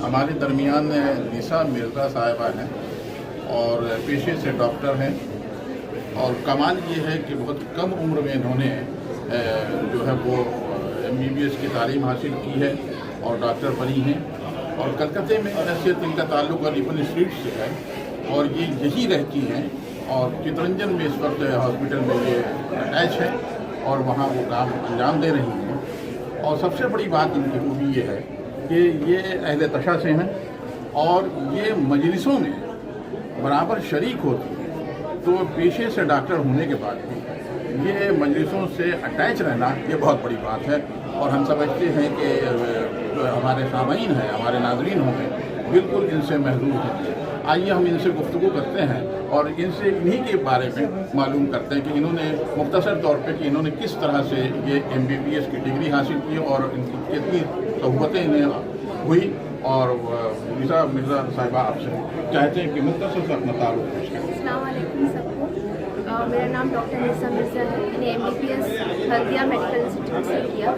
हमारे दरमियान निशा मिर्ज़ा साहिबा हैं और पेशे से डॉक्टर हैं। और कमाल ये है कि बहुत कम उम्र में इन्होंने जो है वो MBBS की तालीम हासिल की है और डॉक्टर बनी हैं। और कलकत्ते में नसीहत इनका ताल्लुक रिपन स्ट्रीट से है और ये यही रहती हैं और चितरंजन में इस वक्त हॉस्पिटल में ये अटैच है और वहाँ वो काम अंजाम दे रही हैं। और सबसे बड़ी बात इनकी खूबी ये है कि ये अहले तशा से हैं और ये मजलिसों में बराबर शरीक होती हैं। तो पेशे से डॉक्टर होने के बाद भी ये मजलिसों से अटैच रहना ये बहुत बड़ी बात है। और हम समझते हैं कि जो हमारे सामीन हैं, हमारे नाज़रीन होंगे, बिल्कुल इनसे महजूज होंगे। आइए हम इनसे गुफ्तगू करते हैं और इनसे इन्हीं के बारे में मालूम करते हैं कि इन्होंने मुख्तसर तौर पे कि इन्होंने किस तरह से ये MBBS की डिग्री हासिल की और इनकी कितनी सहूलतें इन्हें हुई। और निशा मिर्ज़ा साहिबा आपसे चाहते हैं कि मुख्तसर से अपना तारुफ पेश करें। अस्सलाम वालेकुम सबको। मेरा नाम डॉक्टर निशा मिर्ज़ा है। मैंने MBBS हल्दिया मेडिकल इंस्टीट्यूट से किया।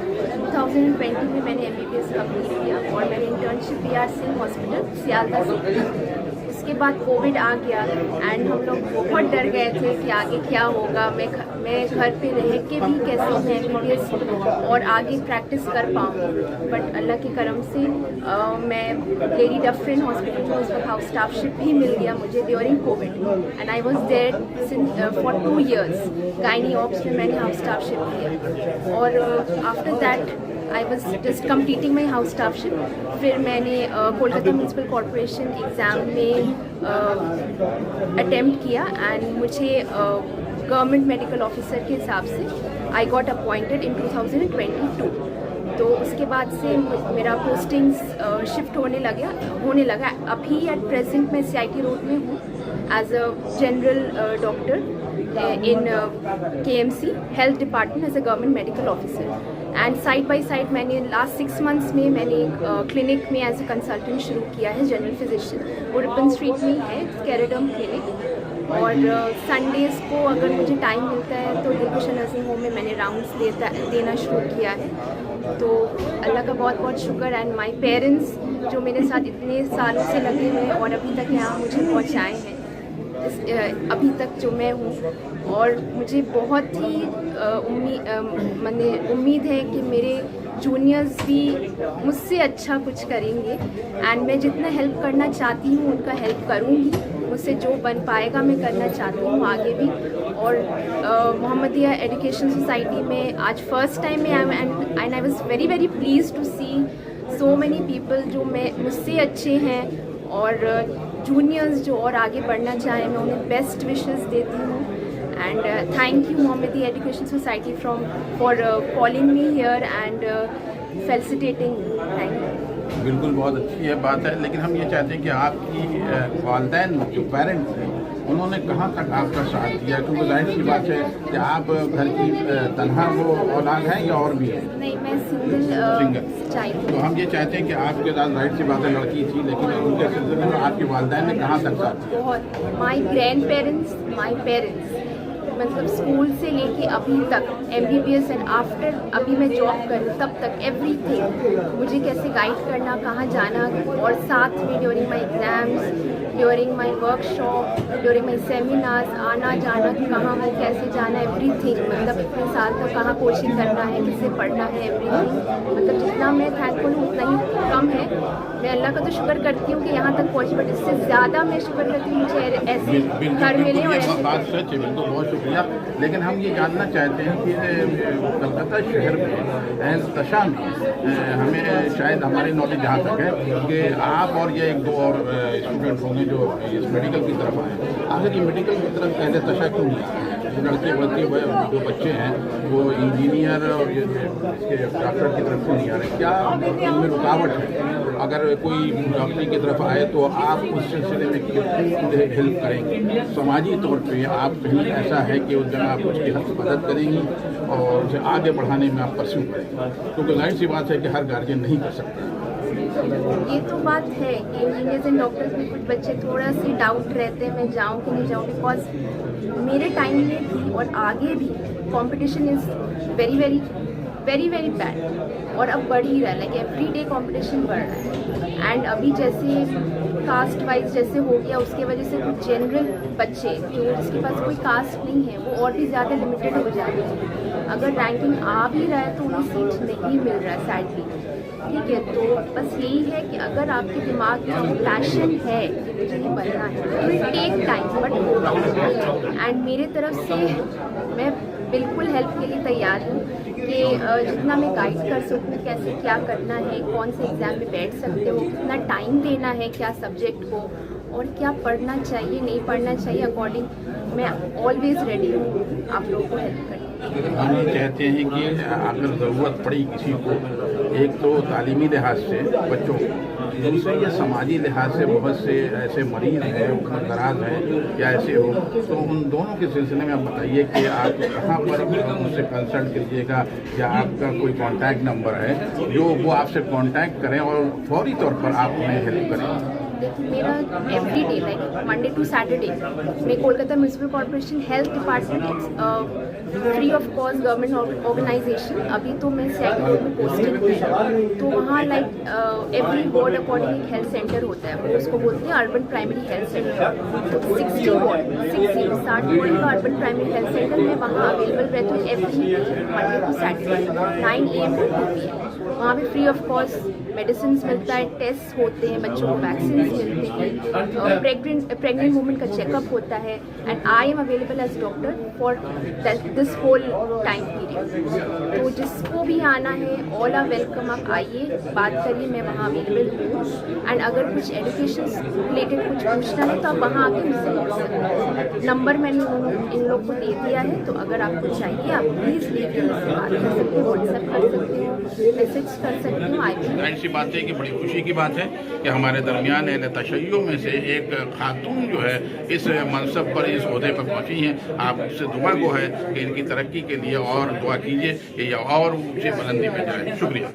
2020 में मैंने MBBS कंप्लीट किया और मैंने internship PR Singh hospital Sealdah से की। उसके बाद कोविड आ गया एंड हम लोग बहुत डर गए थे कि आगे क्या होगा। मैं घर पे रह के भी कैसे मैं MBBS और आगे प्रैक्टिस कर पाऊँ। बट अल्लाह के करम से मैं लेडी डफरिन हॉस्पिटल में उस वक्त हाउस स्टाफशिप भी मिल गया मुझे during COVID and I was there for 2 years। Gynae ops में मैंने हाउस स्टाफशिप किया और after that I was just completing my house staffship. फिर मैंने कोलकाता म्यूनसिपल कॉरपोरेशन एग्ज़ाम में अटेम्प्ट किया एंड मुझे गवर्नमेंट मेडिकल ऑफिसर के हिसाब से आई गॉट अपॉइंटेड इन 2022। तो उसके बाद से मेरा पोस्टिंग्स शिफ्ट होने लगा। अभी एट प्रेजेंट मैं CIT रोड में हूँ as a general doctor in KMC health department as a government medical officer. And side by side मैंने लास्ट 6 months में मैंने एक क्लिनिक में एज अ कंसल्टेंट शुरू किया है, जनरल फिजिशियन। वो रिपन स्ट्रीट में ही है, कैरेडम क्लिनिक। और संडेज़ को अगर मुझे टाइम मिलता है तो दिलकुशा नर्सिंग होम में मैंने राउंड्स देना शुरू किया है। तो अल्लाह का बहुत बहुत शुक्र एंड माय पेरेंट्स जो मेरे साथ इतने सालों से लगे हुए हैं और अभी तक यहाँ मुझे पहुँचाए हैं अभी तक जो मैं हूँ। और मुझे बहुत ही उम्मीद है कि मेरे जूनियर्स भी मुझसे अच्छा कुछ करेंगे एंड मैं जितना हेल्प करना चाहती हूँ उनका हेल्प करूँगी। मुझसे जो बन पाएगा मैं करना चाहती हूँ आगे भी। और मोहम्मदिया एजुकेशन सोसाइटी में आज फर्स्ट टाइम में and I was very very please to see so many people जो मुझसे अच्छे हैं और जूनियर्स जो और आगे बढ़ना चाहें, मैं उन्हें बेस्ट विशेस देती हूँ। And thank you Mohammadia education society for calling me here and felicitating. Thank you. बिल्कुल बहुत अच्छी है बात है, लेकिन हम ये चाहते हैं कि आपकी वालिदैन जो पेरेंट्स थे उन्होंने कहाँ तक आपका साथ दिया, क्योंकि जाहिर सी बात है कि आप घर की तनहा वो औलाद हैं या और भी हैं? नहीं, मैं सिंगल चाइल्ड। तो हम ये चाहते हैं कि आपके साथ जाहिर सी बात है लड़की थी, लेकिन उनके सिलसिले में आपके वालिदैन ने कहाँ तक साथ दिया? बहुत। माई ग्रैंड पेरेंट्स मतलब स्कूल से लेके अभी तक MBBS एंड आफ्टर अभी मैं जॉब करूँ तब तक एवरीथिंग मुझे कैसे गाइड करना, कहाँ जाना और साथ में during my exams, during my workshop, during my seminars आना जाना, कहाँ वो कैसे जाना, एवरीथिंग। मतलब इतने साल तक कहाँ कोचिंग करना है, किससे पढ़ना है, एवरीथिंग। मतलब जितना मैं थैंकफुल हूँ उतना ही कम है। मैं अल्लाह का तो शुक्र करती हूँ कि यहाँ तक पहुँची, बट इससे ज़्यादा मैं शुक्र करती हूँ मुझे ऐसे घर मिले और ऐसे। बात सच है, बिल्कुल बहुत शुक्रिया। लेकिन हम ये जानना चाहते हैं कि कलकत्ता शहर में तशा में हमें शायद हमारी नॉलेज जहाँ तक है कि आप और ये 1-2 और स्टूडेंट होंगे जो इस मेडिकल की तरफ आए। आखिर ये मेडिकल की तरफ पहले तशा क्यों नहीं आए? लड़के जो बच्चे हैं वो इंजीनियर और इसके डॉक्टर की तरफ क्यों नहीं आ रहे? क्या इनमें रुकावट है? अगर कोई डॉक्टरी की तरफ आए तो आप उस सिलसिले में कितनी हेल्प करेंगे? समाजी तौर पे आप कहीं ऐसा है कि उस जगह आप उसकी मदद करेंगी और उसे आगे बढ़ाने में आप परस्यू करेंगे? क्योंकि जाहिर सी बात है कि हर गार्जियन नहीं कर सकता। ये तो बात है कि इंजीनियर्स एंड डॉक्टर्स में कुछ बच्चे थोड़ा सी डाउट रहते हैं मैं जाऊँ कि नहीं जाऊँ, बिकॉज मेरे टाइम में थी और आगे भी competition is very very very very bad. और अब बढ़ ही रहा है, लाइक एवरी डे कॉम्पिटिशन बढ़ रहा है। एंड अभी जैसे कास्ट वाइज जैसे हो गया, उसके वजह से कुछ जनरल बच्चे जो जिसके पास कोई कास्ट नहीं है वो और भी ज़्यादा लिमिटेड हो जाते हैं। अगर रैंकिंग आ भी रहा है तो उन्हें सीट नहीं मिल रहा है सैडली। ठीक है, तो बस यही है कि अगर आपके दिमाग में पैशन है कि मुझे ये बनना है, तो विल टेक टाइम बट होगा। एंड मेरे तरफ से मैं बिल्कुल हेल्प के लिए तैयार हूँ कि जितना मैं गाइड कर सकूँ, कैसे क्या करना है, कौन से एग्ज़ाम में बैठ सकते हो, कितना टाइम देना है क्या सब्जेक्ट को, और क्या पढ़ना चाहिए नहीं पढ़ना चाहिए, अकॉर्डिंग मैं ऑलवेज रेडी हूँ आप लोगों को हेल्प करने। हम ये चाहते हैं कि अगर ज़रूरत पड़ी किसी को, एक तो तालीमी लिहाज से बच्चों को, दूसरे ये समाजी लिहाज से बहुत से ऐसे मरीज़ हैं, उम्र दराज हैं या ऐसे हो, तो उन दोनों के सिलसिले में आप बताइए कि आप कहाँ पर उनसे कंसल्ट कीजिएगा या आपका कोई कॉन्टैक्ट नंबर है जो वो आपसे कॉन्टैक्ट करें और फौरी तौर पर आप उन्हें हेल्प करें। देखिए, मेरा every day like Monday to Saturday मैं Kolkata municipal corporation health department free of cost government organisation, अभी तो मैं CIT बोर्ड में पोस्टेड हूँ, तो वहाँ लाइक एवरी बोर्ड अकॉर्डिंग एक हेल्थ सेंटर होता है, वो उसको बोलते हैं अर्बन प्राइमरी हेल्थ सेंटर। तो 60 वार्ड का अर्बन प्राइमरी हेल्थ सेंटर में वहाँ अवेलेबल रहती हूँ every Monday to Saturday 9 AM to 2 PM। वहाँ पे फ्री ऑफ कॉस्ट मेडिसिन मिलता है, टेस्ट होते हैं, बच्चों को वैक्सीन मिलते हैं, प्रेग्नेंट वुमेन का चेकअप होता है, and I am available as doctor for this whole time period. तो जिसको भी आना है ऑल आर वेलकम, आप आइए, बात करिए, मैं वहाँ अवेलेबल हूँ। एंड अगर कुछ एजुकेशन रिलेटेड कुछ पूछना है तो आप वहाँ आके मुझसे पूछ सकते हैं। नंबर मैंने इन लोग को दे दिया है, तो अगर आपको चाहिए आप प्लीज़ लेके मुझसे बात कर सकते हो, व्हाट्सएप कर सकते हो, मैसेज कर सकते हो। जाहिर सी बात है कि बड़ी खुशी की बात है कि हमारे दरमियान तशय्यो में से एक खातून जो है इस मनसब पर, इस ओहदे पर पहुंची हैं। आपसे दुआ को है कि इनकी तरक्की के लिए और दुआ कीजिए कि यह और ऊंची बुलंदी में जाए। शुक्रिया।